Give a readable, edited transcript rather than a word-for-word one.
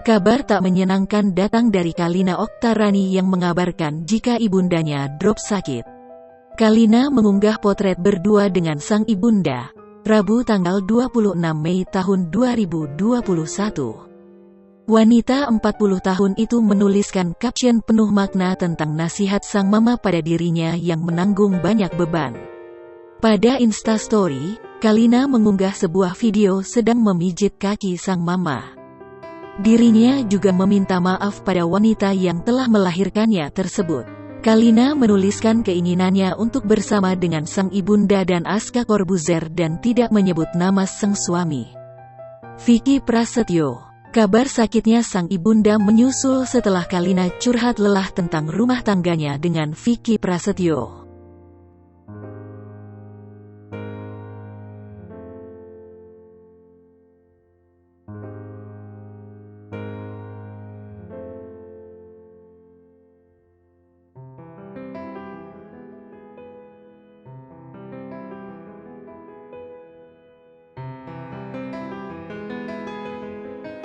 Kabar tak menyenangkan datang dari Kalina Oktarani yang mengabarkan jika ibundanya drop sakit. Kalina mengunggah potret berdua dengan sang ibunda, Rabu tanggal 26 Mei tahun 2021. Wanita 40 tahun itu menuliskan caption penuh makna tentang nasihat sang mama pada dirinya yang menanggung banyak beban. Pada Instastory, Kalina mengunggah sebuah video sedang memijit kaki sang mama. Dirinya juga meminta maaf pada wanita yang telah melahirkannya tersebut. Kalina menuliskan keinginannya untuk bersama dengan sang ibunda dan Aska Corbuzier dan tidak menyebut nama sang suami, Vicky Prasetyo. Kabar sakitnya sang ibunda menyusul setelah Kalina curhat lelah tentang rumah tangganya dengan Vicky Prasetyo.